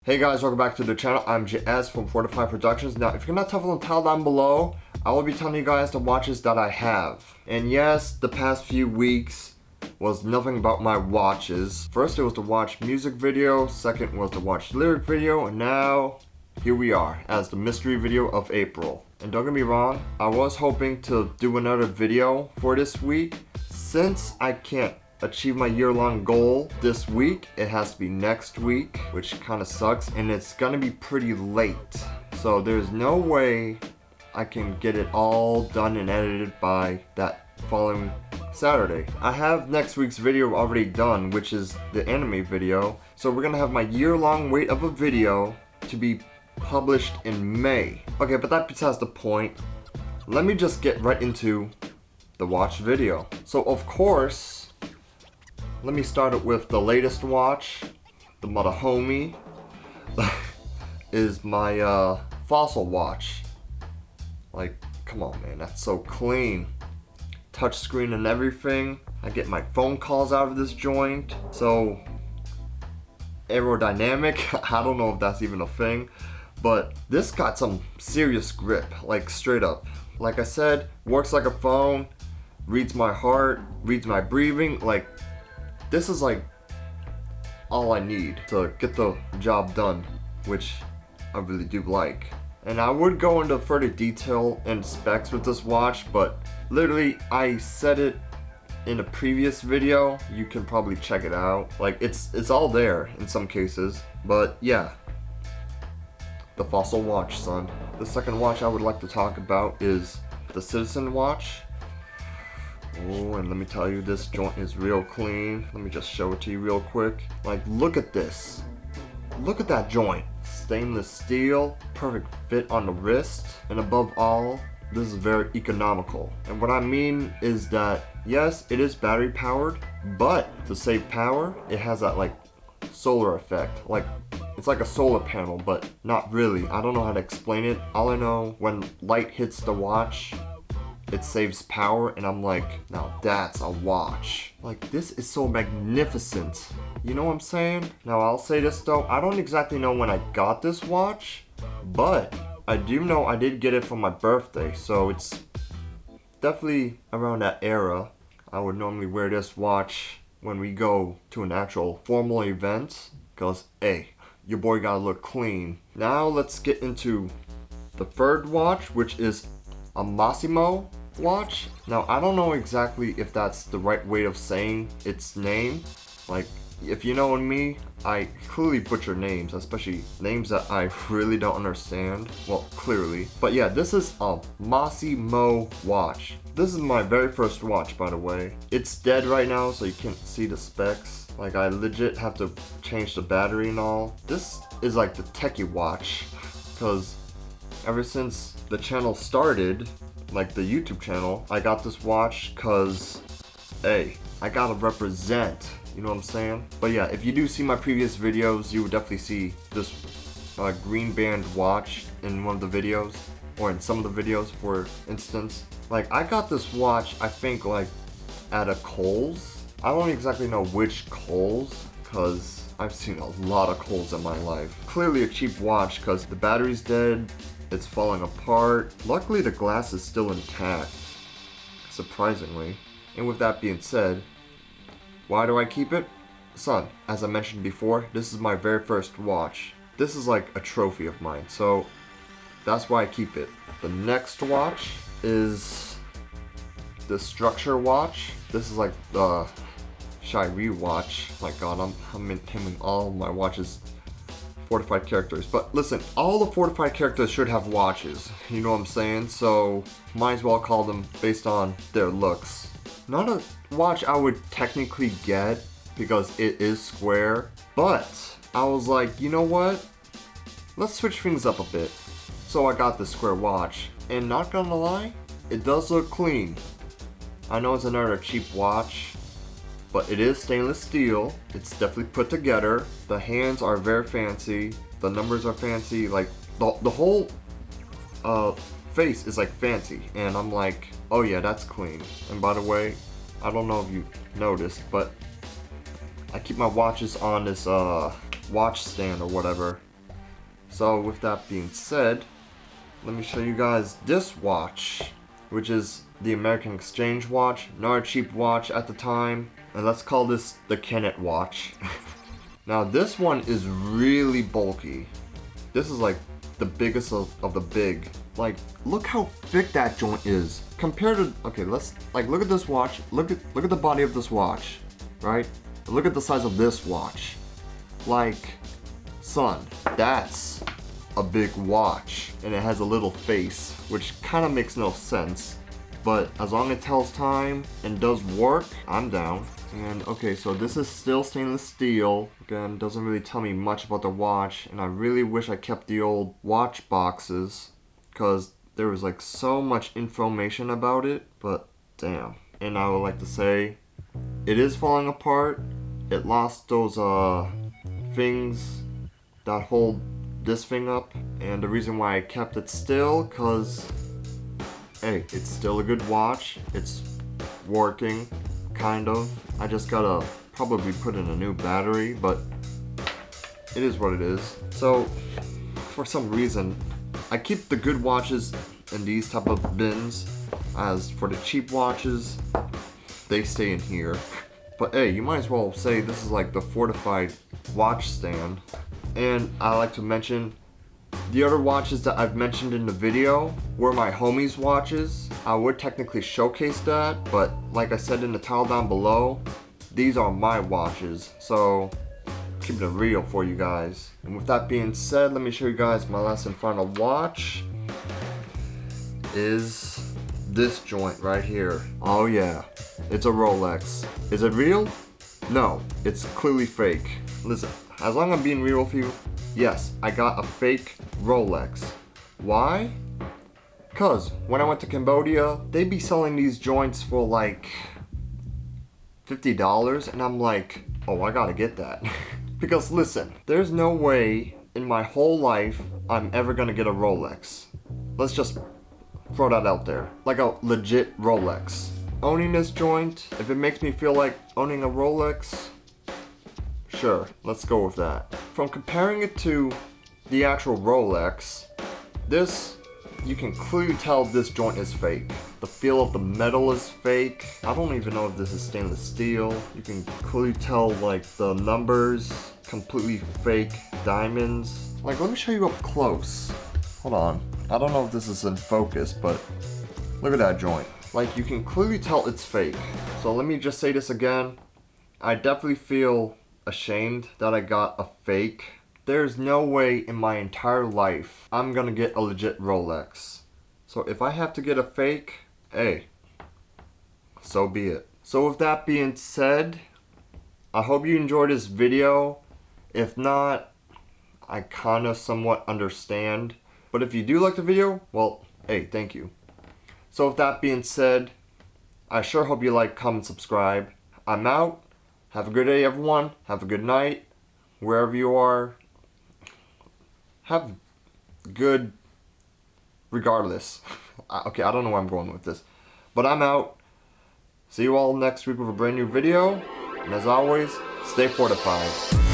Hey guys, welcome back to the channel. I'm JS from Fortified Productions. Now, if you're not tough on the tile down below, I will be telling you guys the watches that I have. And yes, the past few weeks was nothing about my watches. First it was the watch music video, second was the watch lyric video, and now here we are as the mystery video of April. And don't get me wrong, I was hoping to do another video for this week. Since I can't achieve my year-long goal this week, it has to be next week, which kind of sucks, and it's gonna be pretty late. So there's no way I can get it all done and edited by that following Saturday. I have next week's video already done, which is the anime video. So we're gonna have my year-long wait of a video to be published in May. Okay, but that besides the point. Let me just get right into the watch video. So of course, let me start it with the latest watch, the mother homie, is my Fossil watch. Like, come on man, that's so clean. Touchscreen and everything. I get my phone calls out of this joint. So, aerodynamic, I don't know if that's even a thing, but this got some serious grip, like straight up. Like I said, works like a phone, reads my heart, reads my breathing, like, this is like all I need to get the job done, which I really do like. And I would go into further detail and specs with this watch, but literally I said it in a previous video. You can probably check it out. Like it's all there in some cases, but yeah. The Fossil watch, son. The second watch I would like to talk about is the Citizen watch. Oh, and let me tell you, this joint is real clean. Let me just show it to you real quick. Like, look at this. Look at that joint. Stainless steel, perfect fit on the wrist, and above all, this is very economical. And what I mean is that, yes, it is battery powered, but to save power, it has that like solar effect. Like, it's like a solar panel, but not really. I don't know how to explain it. All I know, when light hits the watch, it saves power, and I'm like, now that's a watch. Like, this is so magnificent. You know what I'm saying? Now I'll say this though, I don't exactly know when I got this watch, but I do know I did get it for my birthday, so it's definitely around that era. I would normally wear this watch when we go to an actual formal event, cause hey, your boy gotta look clean. Now let's get into the third watch, which is a Massimo watch. Now I don't know exactly if that's the right way of saying its name. Like, if you know me, I clearly butcher names, especially names that I really don't understand. Well, clearly. But yeah, this is a Massimo watch. This is my very first watch, by the way. It's dead right now, so you can't see the specs. Like, I legit have to change the battery and all. This is like the techie watch, because ever since the channel started, like the YouTube channel, I got this watch cause, hey, I gotta represent, you know what I'm saying? But yeah, if you do see my previous videos, you would definitely see this green band watch in one of the videos, or in some of the videos, for instance. Like, I got this watch, I think, like, at a Kohl's. I don't exactly know which Kohl's, cause I've seen a lot of Kohl's in my life. Clearly a cheap watch, cause the battery's dead, it's falling apart. Luckily the glass is still intact, surprisingly. And with that being said, why do I keep it? Son, as I mentioned before, this is my very first watch. This is like a trophy of mine, so that's why I keep it. The next watch is the Structure watch. This is like the Shiree watch. My god, I'm naming all my watches fortified characters. But listen, all the fortified characters should have watches, you know what I'm saying? So might as well call them based on their looks. Not a watch I would technically get because it is square, but I was like, you know what? Let's switch things up a bit. So I got this square watch, and not gonna lie, it does look clean. I know it's another cheap watch, but it is stainless steel. It's definitely put together. The hands are very fancy. The numbers are fancy. Like, the whole face is like fancy. And I'm like, oh yeah, that's clean. And by the way, I don't know if you noticed, but I keep my watches on this watch stand or whatever. So with that being said, let me show you guys this watch, which is the American Exchange watch, not a cheap watch at the time. And let's call this the Kennett watch. Now this one is really bulky. This is like the biggest of the big. Like, look how thick that joint is compared to, okay, let's like look at this watch. Look at the body of this watch, right? Look at the size of this watch. Like, son, that's a big watch, and it has a little face, which kind of makes no sense. But as long as it tells time and does work, I'm down. And okay, so this is still stainless steel. Again, doesn't really tell me much about the watch, and I really wish I kept the old watch boxes, because there was like so much information about it, but damn. And I would like to say, it is falling apart. It lost those things that hold this thing up, and the reason why I kept it still, cause hey, it's still a good watch. It's working, kind of. I just gotta probably put in a new battery, but it is what it is. So for some reason, I keep the good watches in these type of bins. As for the cheap watches, they stay in here. But hey, you might as well say this is like the fortified watch stand. And I like to mention, the other watches that I've mentioned in the video were my homies' watches. I would technically showcase that, but like I said in the tile down below, these are my watches. So keeping it real for you guys. And with that being said, let me show you guys my last and final watch. Is this joint right here. Oh yeah, it's a Rolex. Is it real? No, it's clearly fake. Listen, as long as I'm being real with you, yes, I got a fake Rolex. Why? Cause when I went to Cambodia, they'd be selling these joints for like $50, and I'm like, oh, I gotta get that. Because listen, there's no way in my whole life I'm ever gonna get a Rolex. Let's just throw that out there. Like a legit Rolex. Owning this joint, if it makes me feel like owning a Rolex, sure, let's go with that. From comparing it to the actual Rolex, this, you can clearly tell this joint is fake. The feel of the metal is fake. I don't even know if this is stainless steel. You can clearly tell like the numbers, completely fake diamonds. Like, let me show you up close. Hold on. I don't know if this is in focus, but look at that joint. Like, you can clearly tell it's fake. So let me just say this again. I definitely feel ashamed that I got a fake. There's no way in my entire life I'm gonna get a legit Rolex. So if I have to get a fake, hey, so be it. So with that being said, I hope you enjoyed this video. If not, I kinda somewhat understand. But if you do like the video, well, hey, thank you. So with that being said, I sure hope you like, comment, subscribe. I'm out. Have a good day, everyone. Have a good night. Wherever you are. Have good regardless. Okay, I don't know where I'm going with this. But I'm out. See you all next week with a brand new video. And as always, stay fortified.